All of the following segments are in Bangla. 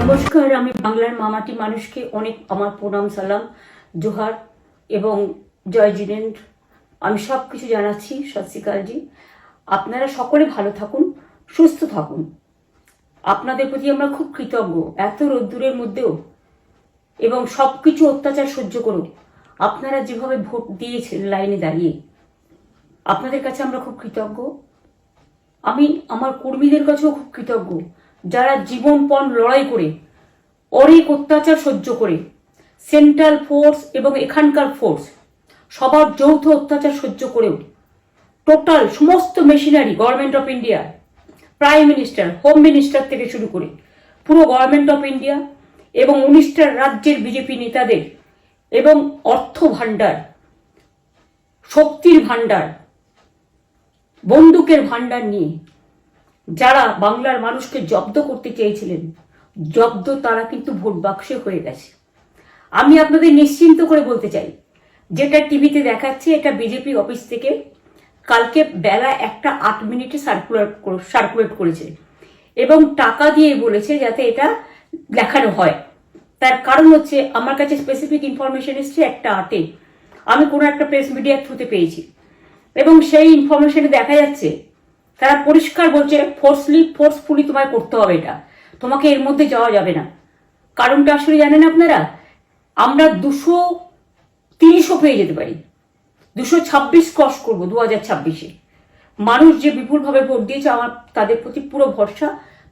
নমস্কার, আমি বাংলার মামাটি মানুষকে অনেক আমার প্রণাম, সালাম, জোহার এবং জয় জিনেন্দ্র। আমি সব কিছু জানাচ্ছি। সত শ্রী আকালজি। আপনারা সকলে ভালো থাকুন, সুস্থ থাকুন। আপনাদের প্রতি আমরা খুব কৃতজ্ঞ। এত রোদ্দুরের মধ্যেও এবং সব কিছু অত্যাচার সহ্য করুন আপনারা যেভাবে ভোট দিয়েছেন লাইনে দাঁড়িয়ে, আপনাদের কাছে আমরা খুব কৃতজ্ঞ। আমি আমার কর্মীদের কাছেও খুব কৃতজ্ঞ, যারা জীবনপণ লড়াই করে অনেক অত্যাচার সহ্য করে সেন্ট্রাল ফোর্স এবং এখানকার ফোর্স সবার যৌথ অত্যাচার সহ্য করেও টোটাল সমস্ত machinery government of India, prime minister, home minister থেকে শুরু করে পুরো গভর্নমেন্ট অফ ইন্ডিয়া এবং 19টা রাজ্যের বিজেপি নেতাদের এবং অর্থ ভাণ্ডার, শক্তির ভাণ্ডার, বন্দুকের ভাণ্ডার নিয়ে যারা বাংলার মানুষকে জব্দ করতে চেয়েছিলেন, জব্দ তারা কিন্তু ভোট বাক্সে হয়ে গেছে। আমি আপনাদের নিশ্চিন্ত করে বলতে চাই, যেটা টিভিতে দেখাচ্ছে এটা বিজেপি অফিস থেকে কালকে বেলা 1:08 সার্কুলেট করেছে এবং টাকা দিয়ে বলেছে যাতে এটা দেখানো হয়। তার কারণ হচ্ছে আমার কাছে স্পেসিফিক ইনফরমেশন এসছে 1:08 আমি কোনো একটা প্রেস মিডিয়ার থ্রুতে পেয়েছি এবং সেই ইনফরমেশনে দেখা যাচ্ছে তারা পরিষ্কার বলছে ফোর্সফুলি তোমায় করতে হবে, এটা তোমাকে এর মধ্যে যাওয়া যাবে না। কারণটা আসলে জানেন আপনারা, আমরা 230ও পেয়ে যেতে পারি, 226 ক্রস করবো 2026-এ। মানুষ যে বিপুলভাবে ভোট দিয়েছে, আমার তাদের প্রতি পুরো ভরসা,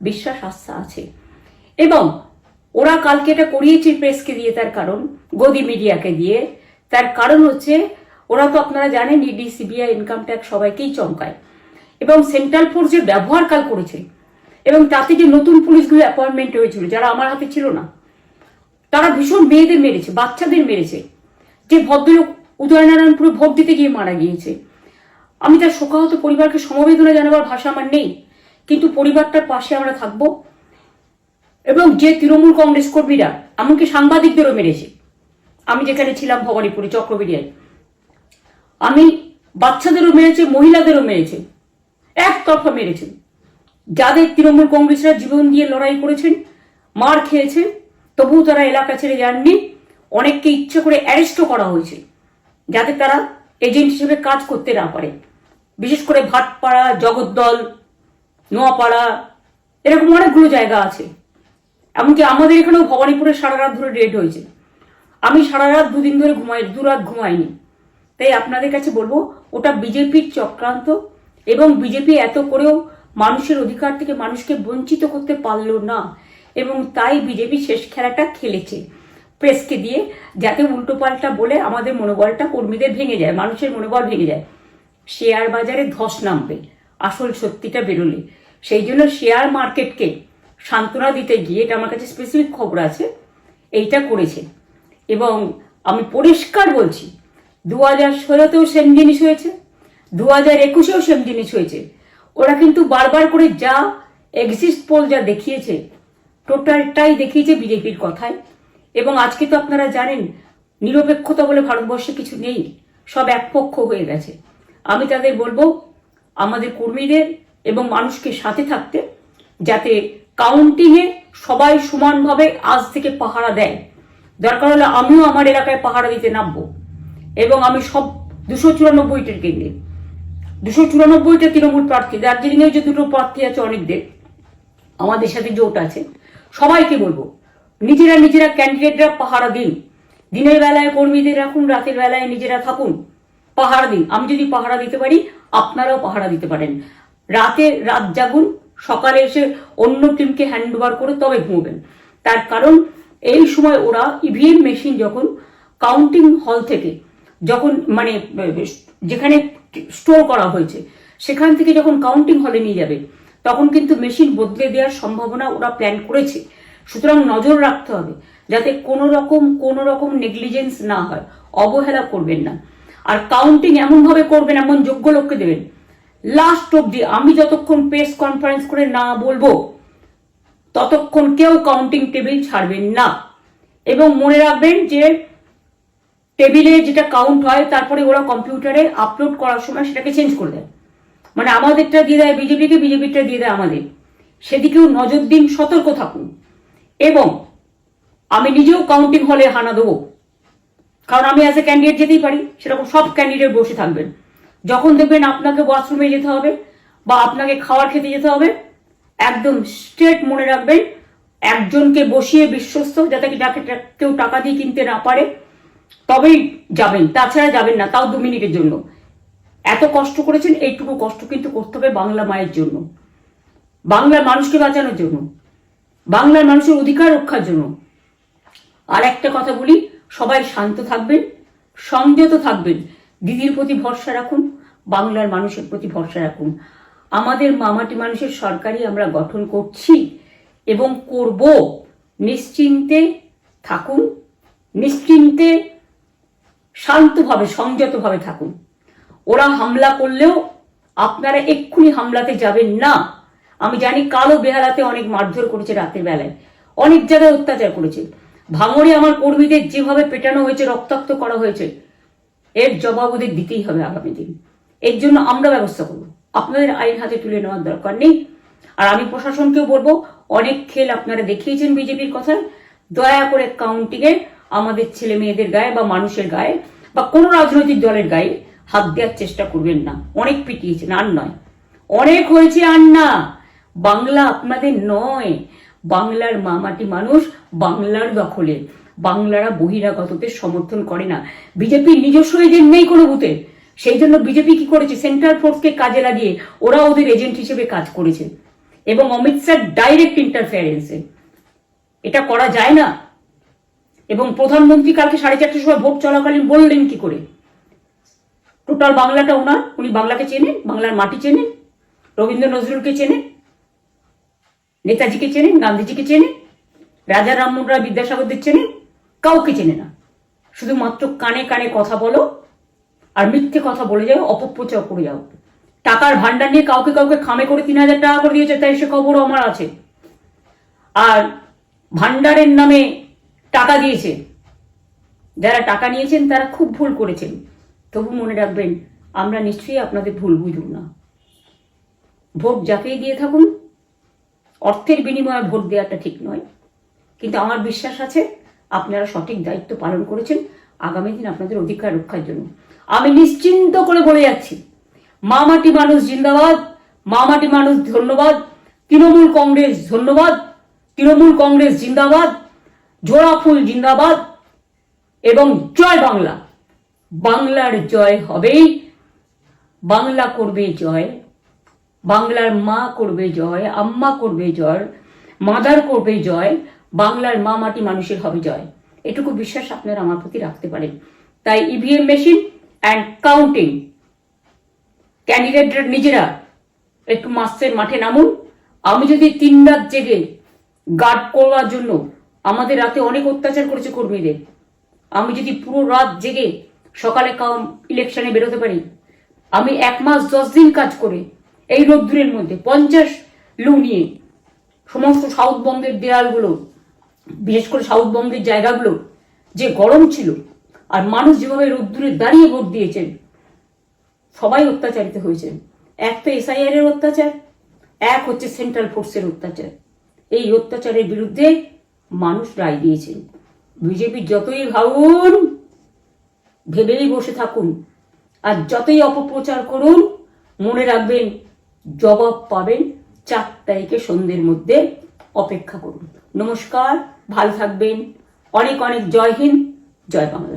বিশ্বাস, আস্থা আছে। এবং ওরা কালকে এটা করিয়েছে প্রেসকে দিয়ে, তার কারণ গদি মিডিয়াকে দিয়ে। তার কারণ হচ্ছে ওরা তো আপনারা জানেন ইডি, সিবিআই, ইনকাম ট্যাক্স সবাইকেই চমকায় এবং সেন্ট্রাল ফোর্স যে ব্যবহার কাল করেছে এবং তাতে যে নতুন পুলিশগুলো অ্যাপয়েন্টমেন্ট হয়েছিল যারা আমার হাতে ছিল না, তারা ভীষণ মেয়েদের মেরেছে, বাচ্চাদের মেরেছে। যে ভদ্রলোক উদয়নারায়ণপুরে ভোট দিতে গিয়ে মারা গিয়েছে, আমি তার শোকাহত পরিবারকে সমবেদনা জানাবার ভাষা আমার নেই, কিন্তু পরিবারটার পাশে আমরা থাকবো। এবং যে তৃণমূল কংগ্রেস কর্মীরা এমনকি সাংবাদিকদেরও মেরেছে, আমি যেখানে ছিলাম ভবানীপুরে চক্রবেড়িয়ায়, আমি বাচ্চাদেরও মেরেছে, মহিলাদেরও মেরেছে, একতরফা মেরেছেন। যাদের তৃণমূল কংগ্রেসরা জীবন দিয়ে লড়াই করেছেন, মার খেয়েছেন, তবুও তারা এলাকা ছেড়ে যাননি। অনেককে ইচ্ছে করে অ্যারেস্টও করা হয়েছে যাতে তারা এজেন্ট হিসেবে কাজ করতে না পারে। বিশেষ করে ভাটপাড়া, জগদ্দল, নোয়াপাড়া, এরকম অনেকগুলো জায়গা আছে। এমনকি আমাদের এখানেও ভবানীপুরে সারা রাত ধরে রেড হয়েছে। আমি সারা রাত 2 দিন ধরে দুরাত ঘুমাইনি। তাই আপনাদের কাছে বলবো, ওটা বিজেপির চক্রান্ত এবং বিজেপি এত করেও মানুষের অধিকার থেকে মানুষকে বঞ্চিত করতে পারল না এবং তাই বিজেপি শেষ খেলাটা খেলেছে প্রেসকে দিয়ে, যাতে উল্টোপাল্টা বলে আমাদের মনোবলটা কর্মীদের ভেঙে যায়, মানুষের মনোবল ভেঙে যায়। শেয়ার বাজারে ধস নামবে আসল সত্যিটা বেরোলে। সেই জন্য শেয়ার মার্কেটকে সান্ত্বনা দিতে গিয়ে, এটা আমার কাছে স্পেসিফিক খবর আছে, এইটা করেছে। এবং আমি পরিষ্কার বলছি, 2016তেও সেম জিনিস হয়েছে, 2021-এও সেম জিনিস হয়েছে। ওরা কিন্তু বারবার করে যা এক্সিস্ট পোল যা দেখিয়েছে, টোটালটাই দেখিয়েছে বিজেপির কথায়। এবং আজকে তো আপনারা জানেন নিরপেক্ষতা বলে ভারতবর্ষে কিছু নেই, সব একপক্ষ হয়ে গেছে। আমি তাদের বলবো আমাদের কর্মীদের এবং মানুষকে সাথে থাকতে, যাতে কাউন্টিংয়ে সবাই সমানভাবে আজ থেকে পাহারা দেয়। দরকার হলে আমিও আমার এলাকায় পাহারা দিতে নামবো এবং আমি সব 294টির কেন্দ্রে, 294টা তৃণমূল প্রার্থী, দার্জিলিংয়ে যে 2টো প্রার্থী আছে অনেকদের, আমাদের সাথে জোট আছে, সবাইকে বলবো নিজেরা ক্যান্ডিডেটরা পাহারা দিন। দিনের বেলায় কর্মীদের রাখুন, রাতের বেলায় নিজেরা থাকুন, পাহারা দিন। আমি যদি পাহারা দিতে পারি, আপনারাও পাহারা দিতে পারেন। রাত জাগুন, সকালে এসে অন্য টিমকে হ্যান্ড ওভার করে তবে ঘুমবেন। তার কারণ এই সময় ওরা ইভিএম মেশিন যখন কাউন্টিং হল থেকে, যখন মানে যেখানে স্টোর করা হয়েছে সেখান থেকে যখন কাউন্টিং হলে নিয়ে যাবে, তখন কিন্তু মেশিন বদলে দেওয়ার সম্ভাবনা ওরা প্ল্যান করেছে। সুতরাং নজর রাখতে হবে যাতে কোনো রকম নেগলিজেন্স না হয়, অবহেলা করবেন না। আর কাউন্টিং এমনভাবে করবেন, এমন যোগ্য লোককে দেবেন লাস্ট অব্দি। আমি যতক্ষণ প্রেস কনফারেন্স করে না বলবো ততক্ষণ কেউ কাউন্টিং টেবিল ছাড়বেন না। এবং মনে রাখবেন যে টেবিলে যেটা কাউন্ট হয় তারপরে ওরা কম্পিউটারে আপলোড করার সময় সেটাকে চেঞ্জ করে দেয়, মানে আমাদেরটা দিয়ে দেয় বিজেপিকে, বিজেপিটা দিয়ে দেয় আমাদের। সেদিকেও নজর দিন, সতর্ক থাকুন। এবং আমি নিজেও কাউন্টিং হলে হানা দেবো, কারণ আমি অ্যাজ এ ক্যান্ডিডেট যেতেই পারি, সেরকম সব ক্যান্ডিডেট বসে থাকবেন। যখন দেখবেন আপনাকে ওয়াশরুমে যেতে হবে বা আপনাকে খাবার খেতে যেতে হবে, একদম স্ট্রেট মনে রাখবেন, একজনকে বসিয়ে বিশ্বস্ত, যাতে যাকে কেউ টাকা দিয়ে কিনতে না পারে, তবেই যাবেন, তাছাড়া যাবেন না, তাও 2 মিনিটের জন্য। এত কষ্ট করেছেন, এইটুকু কষ্ট কিন্তু করতে হবে বাংলা মায়ের জন্য, বাংলার মানুষকে বাঁচানোর জন্য, বাংলার মানুষের অধিকার রক্ষার জন্য। আর একটা কথা বলি, সবাই শান্ত থাকবেন, সংযত থাকবেন, দিদির প্রতি ভরসা রাখুন, বাংলার মানুষের প্রতি ভরসা রাখুন। আমাদের মামাটি মানুষের সরকারই আমরা গঠন করছি এবং করব। নিশ্চিন্তে থাকুন, নিশ্চিন্তে শান্তভাবে সংযতভাবে থাকুন। ওরা হামলা করলেও আপনারা এক্ষুনি হামলাতে যাবেন না। আমি জানি কালো বেহালাতে অনেক মারধর করেছে, রাতের বেলায় অনেক জায়গায় অত্যাচার করেছে। ভাঙড়ে আমার কর্মীদের যেভাবে পেটানো হয়েছে, রক্তাক্ত করা হয়েছে, এর জবাব ওদের দিতেই হবে আগামী দিন। এর জন্য আমরা ব্যবস্থা করব, আপনাদের আইন হাতে তুলে নেওয়ার দরকার নেই। আর আমি প্রশাসনকেও বলবো, অনেক খেল আপনারা দেখিয়েছেন বিজেপির কথায়, দয়া করে কাউন্টিংয়ে আমাদের ছেলে মেয়েদের গায়ে বা মানুষের গায়ে বা কোনো রাজনৈতিক দলের গায়ে হাত দেওয়ার চেষ্টা করবেন না। অনেক পিটিয়েছেন, আর নয়, অনেক হয়েছে, আর না। বাংলা আপনাদের নয়, বাংলার মামাটি মানুষ বাংলার দখলে। বাংলারা বহিরাগতদের সমর্থন করে না। বিজেপির নিজস্ব এজেন্ট নেই কোনো বুথে, সেই জন্য বিজেপি কি করেছে, সেন্ট্রাল ফোর্সকে কাজে লাগিয়ে ওরা ওদের এজেন্ট হিসেবে কাজ করেছে, এবং অমিত শাহ ডাইরেক্ট ইন্টারফেয়ারেন্সে। এটা করা যায় না। এবং প্রধানমন্ত্রী কালকে 4:30টার সময় ভোট চলাকালীন বললেন কি করে, টোটাল বাংলাটা ওনার, উনি বাংলাকে চেনেন, বাংলার মাটি চেনেন, রবীন্দ্র নজরুলকে চেনেন, নেতাজিকে চেনেন, গান্ধীজিকে চেনেন, রাজা রামমোহন রায়, বিদ্যাসাগরদের চেনেন, কাউকে চেনে না। শুধুমাত্র কানে কানে কথা বলো আর মিথ্যে কথা বলে যাও, অপপ্রচার করে যাও। টাকার ভান্ডার নিয়ে কাউকে কাউকে খামে করে 3,000 টাকা করে দিয়েছে, তাই সে খবরও আমার আছে। আর ভান্ডারের নামে টাকা দিয়েছে, যারা টাকা নিয়েছেন তারা খুব ভুল করেছেন। তবু মনে রাখবেন, আমরা নিশ্চয়ই আপনাদের ভুল বুঝব না। ভোট যাকেই দিয়ে থাকুন, অর্থের বিনিময়ে ভোট দেওয়াটা ঠিক নয়, কিন্তু আমার বিশ্বাস আছে আপনারা সঠিক দায়িত্ব পালন করেছেন আগামী দিন আপনাদের অধিকার রক্ষার জন্য। আমি নিশ্চিন্ত করে বলে যাচ্ছি, মামাটি মানুষ জিন্দাবাদ, মামাটি মানুষ ধন্যবাদ, তৃণমূল কংগ্রেস ধন্যবাদ, তৃণমূল কংগ্রেস জিন্দাবাদ, ঝোড়া ফুল জিন্দাবাদ, এবং জয় বাংলা। বাংলার জয় হবেই, বাংলা করবে জয়, বাংলার মা করবে জয়, আম্মা করবে জয়, মাদার করবে জয়, বাংলার মা মাটি মানুষের হবে জয়। এটুকু বিশ্বাস আপনারা আমার প্রতি রাখতে পারেন। তাই ইভিএম মেশিন অ্যান্ড কাউন্টিং, ক্যান্ডিডেটরা নিজেরা একটু মাঠে নামুন। আমি যদি 3 রাত জেগে গার্ড করার জন্য, আমাদের রাতে অনেক অত্যাচার করেছে কর্মীদের, আমি যদি পুরো রাত জেগে সকালে ইলেকশনে বেরোতে পারি, আমি 1 মাস 10 দিন কাজ করে এই রোদ্দুরের মধ্যে 50 লু নিয়ে সমস্ত সাউথবঙ্গের দেয়ালগুলো, বিশেষ করে সাউথবঙ্গের জায়গাগুলো যে গরম ছিল, আর মানুষ যেভাবে রোদ্দুরে দাঁড়িয়ে ভোট দিয়েছেন, সবাই অত্যাচারিত হয়েছেন। এক তো এসআইআর এর অত্যাচার, এক হচ্ছে সেন্ট্রাল ফোর্সের অত্যাচার। এই অত্যাচারের বিরুদ্ধে মানুষ রায় দিয়েছেন। বিজেপি যতই ভাবুন, ভেবেই বসে থাকুন, আর যতই অপপ্রচার করুন, মনে রাখবেন জবাব পাবেন 4 তারিখে সন্ধ্যের মধ্যে। অপেক্ষা করুন। নমস্কার, ভালো থাকবেন। অনেক অনেক জয় হিন্দ, জয় বাংলা।